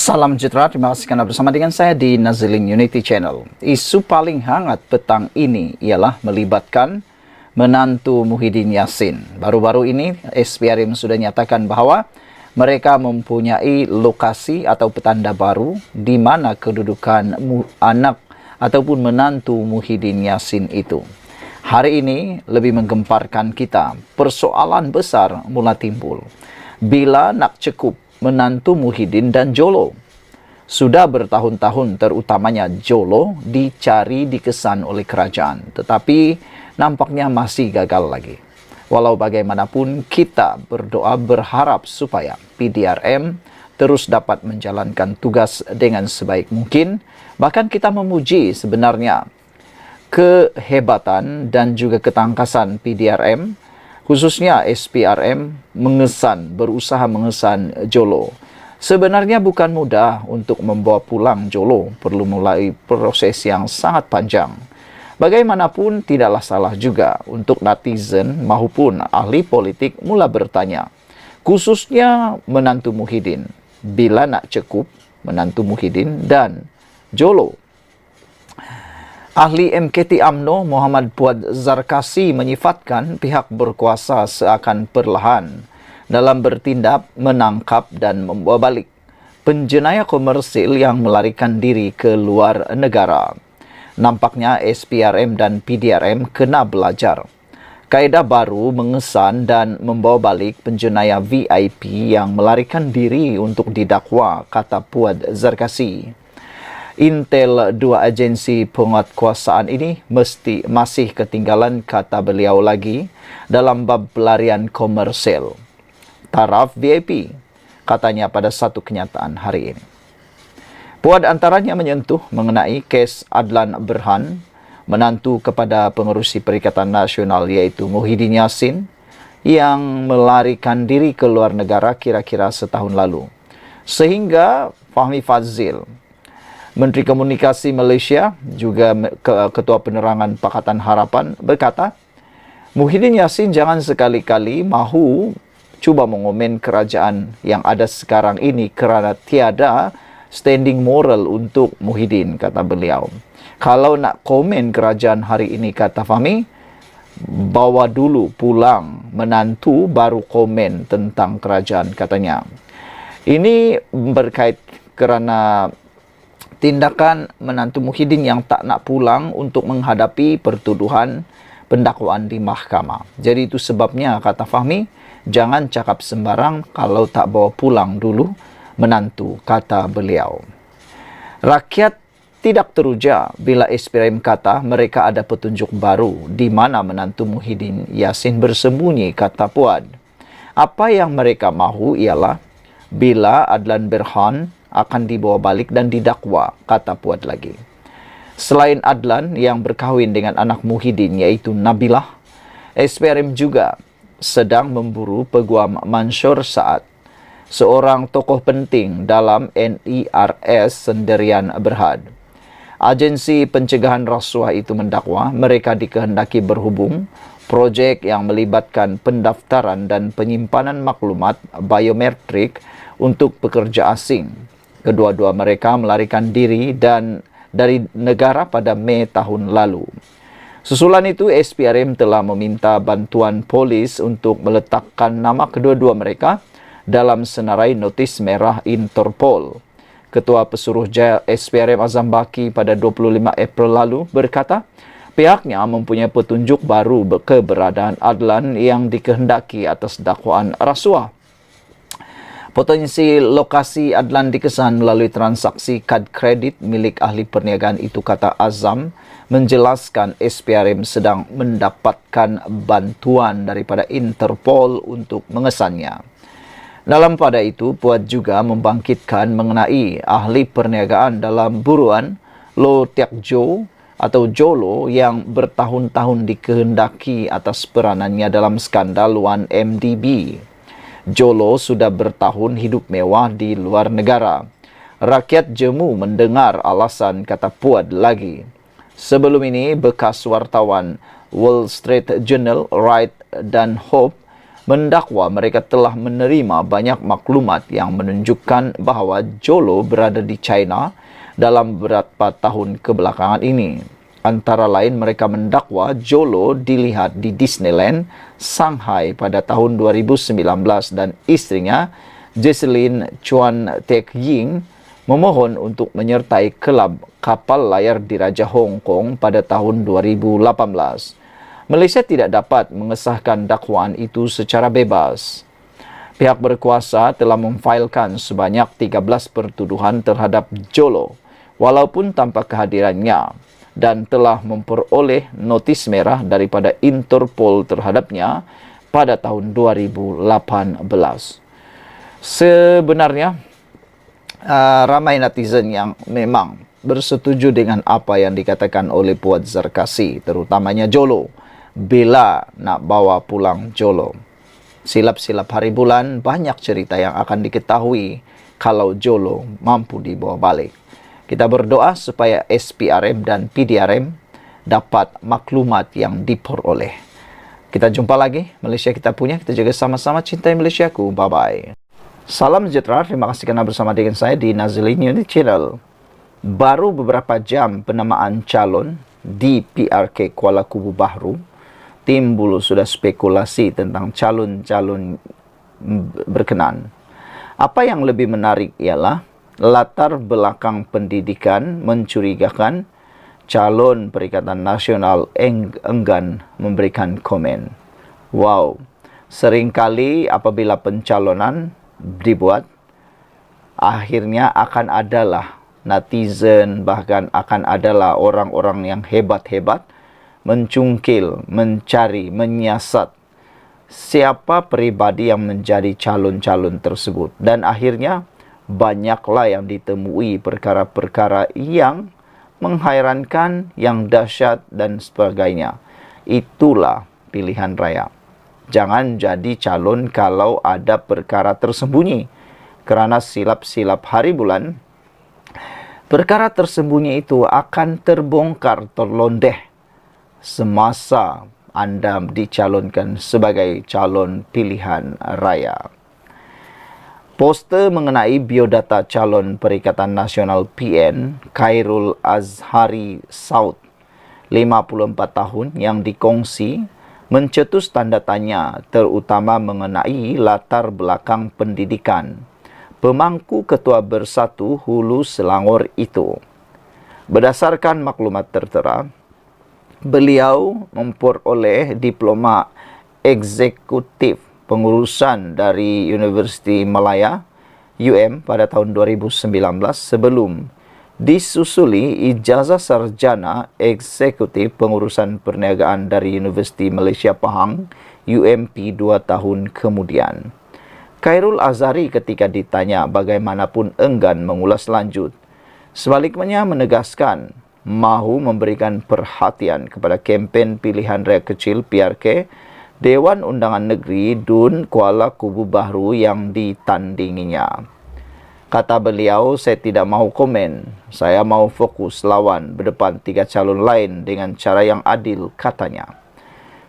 Salam sejahtera, terima kasih karena bersama dengan saya di Nazilin Unity Channel. Isu paling hangat petang ini ialah melibatkan menantu Muhyiddin Yassin. Baru-baru ini SPRM sudah nyatakan bahwa mereka mempunyai lokasi atau petanda baru di mana kedudukan anak ataupun menantu Muhyiddin Yassin itu. Hari ini lebih menggemparkan kita, persoalan besar mula timbul. Bila nak cukup menantu Muhyiddin dan Jolo. Sudah bertahun-tahun terutamanya Jolo dicari dikesan oleh kerajaan. Tetapi nampaknya masih gagal lagi. Walau bagaimanapun kita berdoa berharap supaya PDRM terus dapat menjalankan tugas dengan sebaik mungkin. Bahkan kita memuji sebenarnya kehebatan dan juga ketangkasan PDRM, khususnya SPRM berusaha mengesan Jolo. Sebenarnya bukan mudah untuk membawa pulang Jolo, perlu mulai proses yang sangat panjang. Bagaimanapun tidaklah salah juga untuk netizen maupun ahli politik mula bertanya, khususnya menantu Muhyiddin, bila nak cukup menantu Muhyiddin dan Jolo. Ahli MKT UMNO Muhammad Puad Zarkasi menyifatkan pihak berkuasa seakan perlahan dalam bertindak menangkap dan membawa balik penjenayah komersil yang melarikan diri ke luar negara. Nampaknya SPRM dan PDRM kena belajar kaedah baru mengesan dan membawa balik penjenayah VIP yang melarikan diri untuk didakwa, kata Puad Zarkasi. Intel dua agensi penguatkuasaan ini masih ketinggalan, kata beliau lagi, dalam bab pelarian komersil. Taraf VIP, katanya pada satu kenyataan hari ini. Puad antaranya menyentuh mengenai kes Adlan Berhan, menantu kepada pengerusi Perikatan Nasional iaitu Muhyiddin Yassin, yang melarikan diri ke luar negara kira-kira setahun lalu. Sehingga Fahmi Fadzil, Menteri Komunikasi Malaysia, juga Ketua Penerangan Pakatan Harapan, berkata, Muhyiddin Yassin jangan sekali-kali mahu cuba mengomen kerajaan yang ada sekarang ini kerana tiada standing moral untuk Muhyiddin, kata beliau. Kalau nak komen kerajaan hari ini, kata Fahmi, bawa dulu pulang menantu baru komen tentang kerajaan, katanya. Ini berkait kerana tindakan menantu Muhyiddin yang tak nak pulang untuk menghadapi pertuduhan pendakwaan di mahkamah. Jadi itu sebabnya, kata Fahmi, jangan cakap sembarang kalau tak bawa pulang dulu menantu, kata beliau. Rakyat tidak teruja bila SPRM kata mereka ada petunjuk baru di mana menantu Muhyiddin Yassin bersembunyi, kata Puad. Apa yang mereka mahu ialah bila Adlan Berhan akan dibawa balik dan didakwa, kata Puad lagi. Selain Adlan yang berkahwin dengan anak Muhyiddin iaitu Nabilah, SPRM juga sedang memburu Peguam Mansur Saad, seorang tokoh penting dalam NIRS Sendirian Berhad. Agensi pencegahan rasuah itu mendakwa mereka dikehendaki berhubung projek yang melibatkan pendaftaran dan penyimpanan maklumat biometrik untuk pekerja asing. Kedua-dua mereka melarikan diri dari negara pada Mei tahun lalu. Susulan itu, SPRM telah meminta bantuan polis untuk meletakkan nama kedua-dua mereka dalam senarai notis merah Interpol. Ketua Pesuruh Jaya SPRM Azam Baki pada 25 April lalu berkata, pihaknya mempunyai petunjuk baru keberadaan Adlan yang dikehendaki atas dakwaan rasuah. Potensi lokasi Adlan dikesan melalui transaksi kad kredit milik ahli perniagaan itu, kata Azam, menjelaskan SPRM sedang mendapatkan bantuan daripada Interpol untuk mengesannya. Dalam pada itu, Puad juga membangkitkan mengenai ahli perniagaan dalam buruan Lo Tiak Jo atau Jolo yang bertahun-tahun dikehendaki atas peranannya dalam skandal 1MDB. Jolo sudah bertahun hidup mewah di luar negara. Rakyat jemu mendengar alasan, kata Puad lagi. Sebelum ini, bekas wartawan Wall Street Journal, Wright dan Hope mendakwa mereka telah menerima banyak maklumat yang menunjukkan bahawa Jolo berada di China dalam beberapa tahun kebelakangan ini. Antara lain, mereka mendakwa Jolo dilihat di Disneyland, Shanghai pada tahun 2019 dan istrinya, Jesselyn Chuan Tek Ying, memohon untuk menyertai kelab kapal layar di Raja Hong Kong pada tahun 2018. Malaysia tidak dapat mengesahkan dakwaan itu secara bebas. Pihak berkuasa telah memfailkan sebanyak 13 pertuduhan terhadap Jolo walaupun tanpa kehadirannya dan telah memperoleh notis merah daripada Interpol terhadapnya pada tahun 2018. Sebenarnya, ramai netizen yang memang bersetuju dengan apa yang dikatakan oleh Puan Zarkasi, terutamanya Jolo, bila nak bawa pulang Jolo. Silap-silap hari bulan, banyak cerita yang akan diketahui kalau Jolo mampu dibawa balik. Kita berdoa supaya SPRM dan PDRM dapat maklumat yang diperoleh. Kita jumpa lagi. Malaysia kita punya. Kita jaga sama-sama, cintai Malaysiaku. Bye-bye. Salam sejahtera. Terima kasih kerana bersama dengan saya di Nazli News Channel. Baru beberapa jam penamaan calon di PRK Kuala Kubu Bahru, timbul sudah spekulasi tentang calon-calon berkenan. Apa yang lebih menarik ialah latar belakang pendidikan mencurigakan calon Perikatan Nasional enggan memberikan komen. Wow, seringkali apabila pencalonan dibuat, akhirnya akan adalah netizen, bahkan akan adalah orang-orang yang hebat-hebat mencungkil, mencari, menyiasat siapa peribadi yang menjadi calon-calon tersebut. Dan akhirnya banyaklah yang ditemui perkara-perkara yang menghairankan, yang dahsyat dan sebagainya. Itulah pilihan raya. Jangan jadi calon kalau ada perkara tersembunyi. Kerana silap-silap hari bulan, perkara tersembunyi itu akan terbongkar, terlondeh semasa anda dicalonkan sebagai calon pilihan raya. Poster mengenai biodata calon Perikatan Nasional PN Khairul Azhari Saud, 54 tahun, yang dikongsi mencetus tanda tanya terutama mengenai latar belakang pendidikan pemangku Ketua Bersatu Hulu Selangor itu. Berdasarkan maklumat tertera, beliau memperoleh diploma eksekutif pengurusan dari Universiti Malaya UM pada tahun 2019 sebelum disusuli ijazah sarjana eksekutif pengurusan perniagaan dari Universiti Malaysia Pahang UMP 2 tahun kemudian. Khairul Azhari ketika ditanya bagaimanapun enggan mengulas lanjut. Sebaliknya menegaskan mahu memberikan perhatian kepada kempen pilihan raya kecil PRK Dewan Undangan Negeri DUN Kuala Kubu Bahru yang ditandinginya. Kata beliau, saya tidak mahu komen. Saya mahu fokus lawan berdepan 3 calon lain dengan cara yang adil, katanya.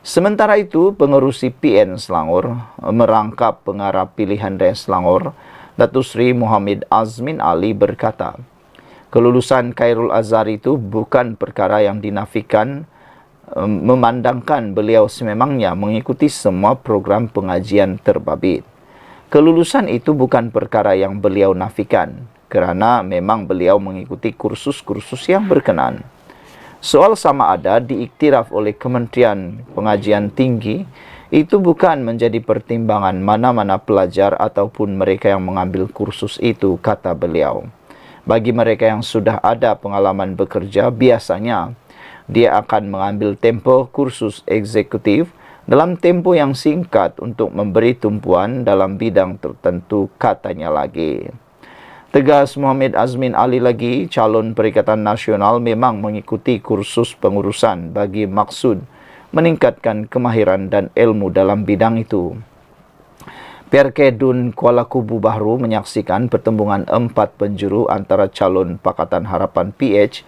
Sementara itu, pengerusi PN Selangor merangkap pengarah pilihan raya Selangor, Datuk Seri Muhammad Azmin Ali berkata, kelulusan Khairul Azhari itu bukan perkara yang dinafikan, memandangkan beliau sememangnya mengikuti semua program pengajian terbabit. Kelulusan itu bukan perkara yang beliau nafikan, kerana memang beliau mengikuti kursus-kursus yang berkenan. Soal sama ada diiktiraf oleh Kementerian Pengajian Tinggi, itu bukan menjadi pertimbangan mana-mana pelajar ataupun mereka yang mengambil kursus itu, kata beliau. Bagi mereka yang sudah ada pengalaman bekerja, biasanya dia akan mengambil tempoh kursus eksekutif dalam tempoh yang singkat untuk memberi tumpuan dalam bidang tertentu, katanya lagi. Tegas Muhammad Azmin Ali lagi, calon Perikatan Nasional memang mengikuti kursus pengurusan bagi maksud meningkatkan kemahiran dan ilmu dalam bidang itu. PRK DUN Kuala Kubu Bahru menyaksikan pertembungan 4 penjuru antara calon Pakatan Harapan PH,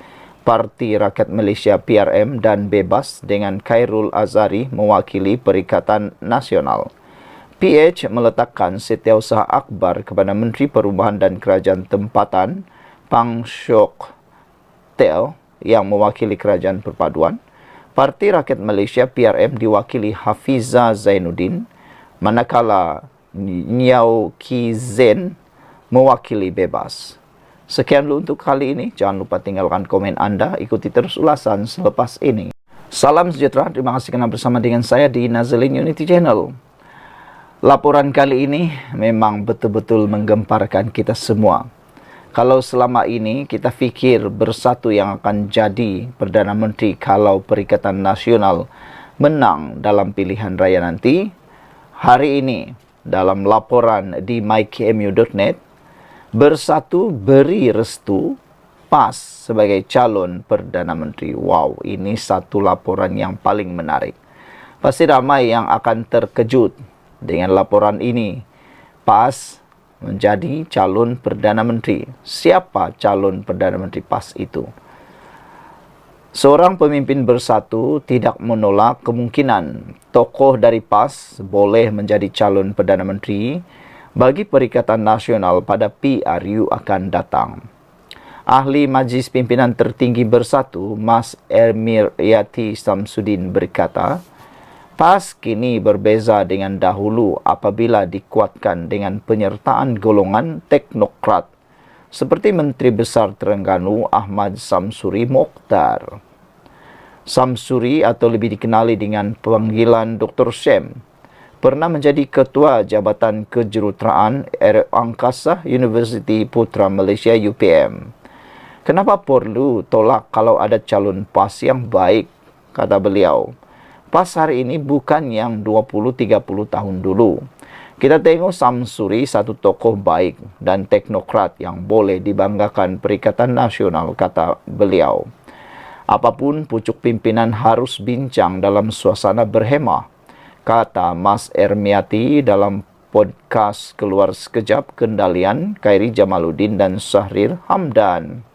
Parti Rakyat Malaysia PRM dan Bebas dengan Khairul Azhari mewakili Perikatan Nasional. PH meletakkan setiausaha akbar kepada Menteri Perubahan dan Kerajaan Tempatan Pang Syok Tel yang mewakili Kerajaan Perpaduan. Parti Rakyat Malaysia PRM diwakili Hafiza Zainuddin, manakala Niau Ki Zen mewakili Bebas. Sekian dulu untuk kali ini. Jangan lupa tinggalkan komen anda. Ikuti terus ulasan selepas ini. Salam sejahtera. Terima kasih kerana bersama dengan saya di Nazalin Unity Channel. Laporan kali ini memang betul-betul menggemparkan kita semua. Kalau selama ini kita fikir Bersatu yang akan jadi Perdana Menteri kalau Perikatan Nasional menang dalam pilihan raya nanti, hari ini dalam laporan di mykmu.net, Bersatu beri restu PAS sebagai calon Perdana Menteri. Wow, ini satu laporan yang paling menarik. Pasti ramai yang akan terkejut dengan laporan ini. PAS menjadi calon Perdana Menteri. Siapa calon Perdana Menteri PAS itu? Seorang pemimpin Bersatu tidak menolak kemungkinan tokoh dari PAS boleh menjadi calon Perdana Menteri bagi Perikatan Nasional pada PRU akan datang. Ahli Majlis Pimpinan Tertinggi Bersatu, Mas Ermiryati Samsudin berkata, PAS kini berbeza dengan dahulu apabila dikuatkan dengan penyertaan golongan teknokrat seperti Menteri Besar Terengganu Ahmad Samsuri Mokhtar. Samsuri atau lebih dikenali dengan panggilan Dr. Syem pernah menjadi Ketua Jabatan Kejuruteraan Angkasa Universiti Putra Malaysia UPM. Kenapa perlu tolak kalau ada calon PAS yang baik, kata beliau. PAS hari ini bukan yang 20-30 tahun dulu. Kita tengok Samsuri satu tokoh baik dan teknokrat yang boleh dibanggakan Perikatan Nasional, kata beliau. Apapun pucuk pimpinan harus bincang dalam suasana berhemah, kata Mas Ermiati dalam podcast Keluar Sekejap Kendalian Khairi Jamaluddin dan Syahrir Hamdan.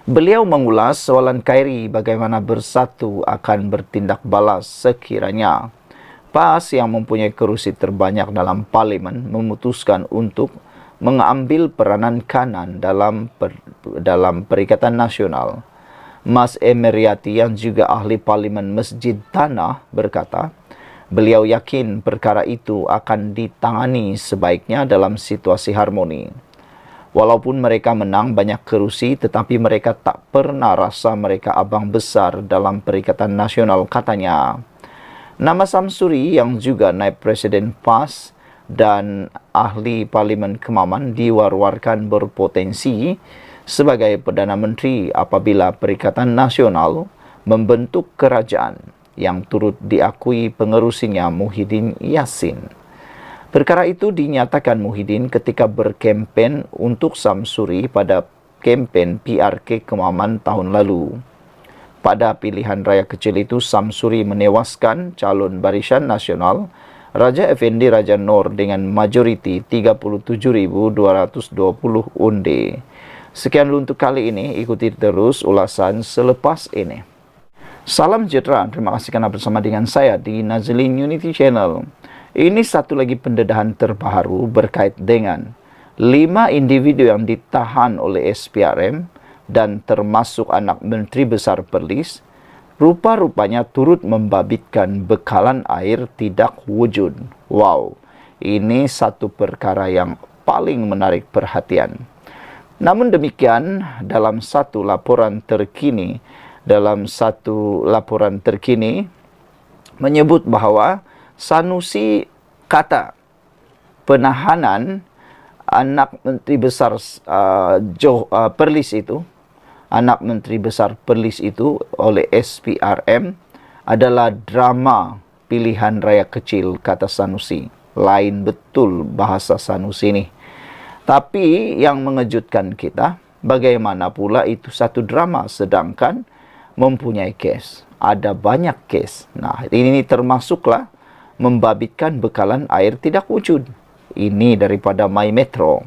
Beliau mengulas soalan Khairi bagaimana Bersatu akan bertindak balas sekiranya PAS yang mempunyai kerusi terbanyak dalam parlimen memutuskan untuk mengambil peranan kanan dalam Perikatan Nasional. Mas Ermiati yang juga ahli parlimen Masjid Tanah berkata, beliau yakin perkara itu akan ditangani sebaiknya dalam situasi harmoni. Walaupun mereka menang banyak kerusi, tetapi mereka tak pernah rasa mereka abang besar dalam Perikatan Nasional, katanya. Nama Samsuri yang juga naib Presiden PAS dan ahli Parlimen Kemaman diwar-warkan berpotensi sebagai Perdana Menteri apabila Perikatan Nasional membentuk kerajaan yang turut diakui pengerusinya Muhyiddin Yassin. Perkara itu dinyatakan Muhyiddin ketika berkempen untuk Samsuri pada kempen PRK Kemaman tahun lalu. Pada pilihan raya kecil itu, Samsuri menewaskan calon Barisan Nasional Raja Effendi Raja Noor dengan majoriti 37.220 undi. Sekian dulu untuk kali ini. Ikuti terus ulasan selepas ini. Salam sejahtera. Terima kasih kerana bersama dengan saya di Nazalin Unity Channel. Ini satu lagi pendedahan terbaru berkait dengan 5 individu yang ditahan oleh SPRM dan termasuk anak Menteri Besar Perlis, rupa-rupanya turut membabitkan bekalan air tidak wujud. Wow, ini satu perkara yang paling menarik perhatian. Namun demikian, dalam satu laporan terkini menyebut bahawa Sanusi kata penahanan anak Menteri Besar Perlis itu, anak Menteri Besar Perlis itu oleh SPRM adalah drama pilihan raya kecil, kata Sanusi. Lain betul bahasa Sanusi ini. Tapi yang mengejutkan kita, bagaimana pula itu satu drama sedangkan mempunyai kes. Ada banyak kes. Nah, ini termasuklah membabitkan bekalan air tidak wujud. Ini daripada My Metro.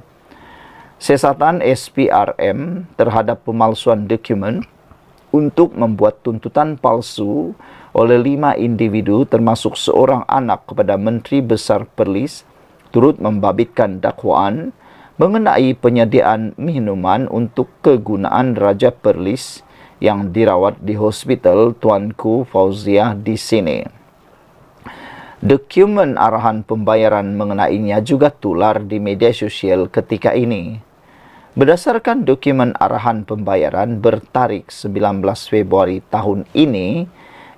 Siasatan SPRM terhadap pemalsuan dokumen untuk membuat tuntutan palsu oleh 5 individu termasuk seorang anak kepada Menteri Besar Perlis turut membabitkan dakwaan mengenai penyediaan minuman untuk kegunaan Raja Perlis yang dirawat di Hospital Tuanku Fauzia di sini. Dokumen arahan pembayaran mengenainya juga tular di media sosial ketika ini. Berdasarkan dokumen arahan pembayaran bertarikh 19 Februari tahun ini,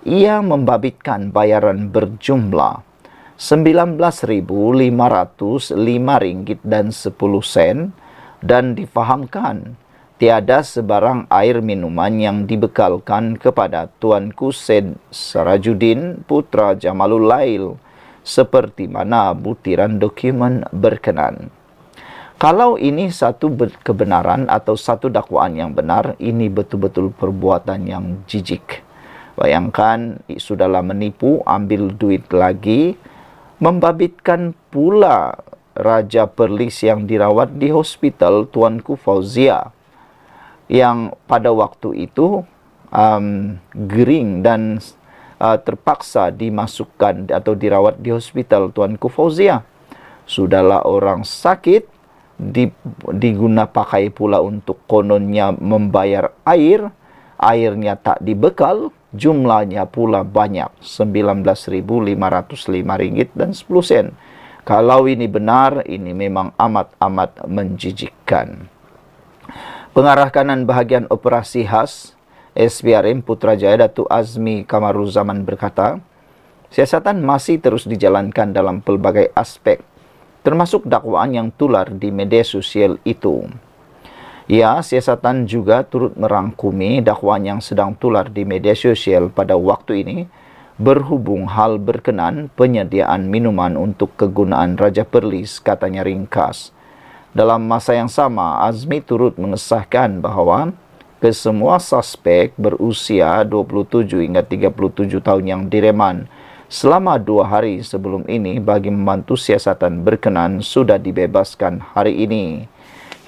ia membabitkan bayaran berjumlah Rp19.505.10 dan difahamkan tiada sebarang air minuman yang dibekalkan kepada Tuanku Syed Sarajuddin Putra Jamalul Lail seperti mana butiran dokumen berkenan. Kalau ini satu kebenaran atau satu dakwaan yang benar, ini betul-betul perbuatan yang jijik. Bayangkan, sudahlah menipu, ambil duit lagi, membabitkan pula Raja Perlis yang dirawat di Hospital Tuanku Fauzia, yang pada waktu itu gering dan terpaksa dimasukkan atau dirawat di Hospital Tuanku Fauzia. Sudahlah orang sakit, diguna pakai pula untuk kononnya membayar air, airnya tak dibekal, jumlahnya pula banyak, Rp19.505.10. Kalau ini benar, ini memang amat-amat menjijikkan. Pengarah kanan bahagian operasi khas SPRM Putrajaya Datuk Azmi Kamaruzaman berkata, siasatan masih terus dijalankan dalam pelbagai aspek, termasuk dakwaan yang tular di media sosial itu. Ya, siasatan juga turut merangkumi dakwaan yang sedang tular di media sosial pada waktu ini berhubung hal berkenan penyediaan minuman untuk kegunaan Raja Perlis, katanya ringkas. Dalam masa yang sama, Azmi turut mengesahkan bahawa kesemua suspek berusia 27 hingga 37 tahun yang direman selama 2 hari sebelum ini bagi membantu siasatan berkenan sudah dibebaskan hari ini.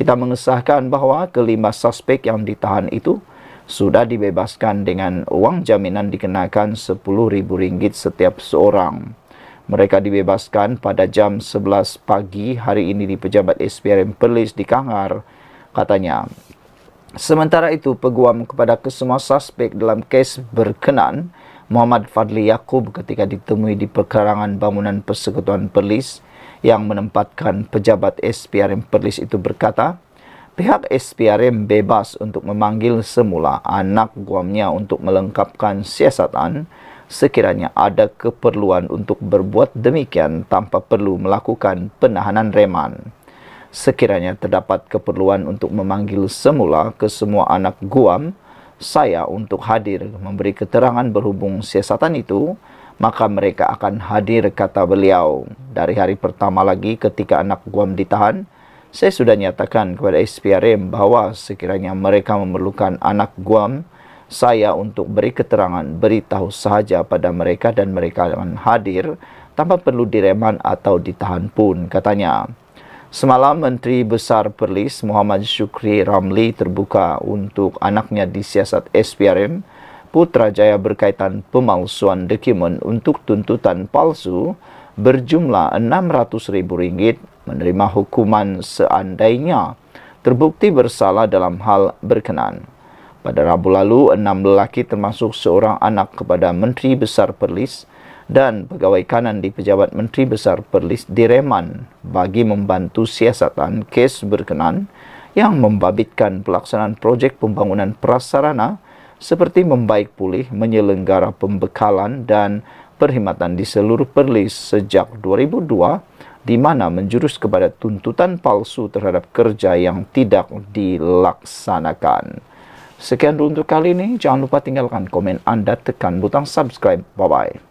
Kita mengesahkan bahawa kelima suspek yang ditahan itu sudah dibebaskan dengan wang jaminan dikenakan RM10,000 setiap seorang. Mereka dibebaskan pada jam 11 pagi hari ini di Pejabat SPRM Perlis di Kangar, katanya. Sementara itu, peguam kepada kesemua suspek dalam kes berkenan, Muhammad Fadli Yaakob ketika ditemui di perkarangan bangunan Persekutuan Perlis yang menempatkan pejabat SPRM Perlis itu berkata, pihak SPRM bebas untuk memanggil semula anak guamnya untuk melengkapkan siasatan sekiranya ada keperluan untuk berbuat demikian tanpa perlu melakukan penahanan reman. Sekiranya terdapat keperluan untuk memanggil semula ke semua anak guam saya untuk hadir memberi keterangan berhubung siasatan itu, maka mereka akan hadir, kata beliau. Dari hari pertama lagi ketika anak guam ditahan, saya sudah nyatakan kepada SPRM bahawa sekiranya mereka memerlukan anak guam saya untuk beri keterangan, beritahu sahaja pada mereka dan mereka akan hadir tanpa perlu direman atau ditahan pun, katanya. Semalam, Menteri Besar Perlis Muhammad Syukri Ramli terbuka untuk anaknya disiasat SPRM Putrajaya berkaitan pemalsuan dokumen untuk tuntutan palsu berjumlah RM600,000 menerima hukuman seandainya terbukti bersalah dalam hal berkenan. Pada Rabu lalu, 6 lelaki termasuk seorang anak kepada Menteri Besar Perlis dan pegawai kanan di Pejabat Menteri Besar Perlis direman bagi membantu siasatan kes berkenan yang membabitkan pelaksanaan projek pembangunan prasarana seperti membaik pulih, menyelenggara pembekalan dan perkhidmatan di seluruh Perlis sejak 2002 di mana menjurus kepada tuntutan palsu terhadap kerja yang tidak dilaksanakan. Sekian untuk kali ini. Jangan lupa tinggalkan komen anda, tekan butang subscribe. Bye-bye.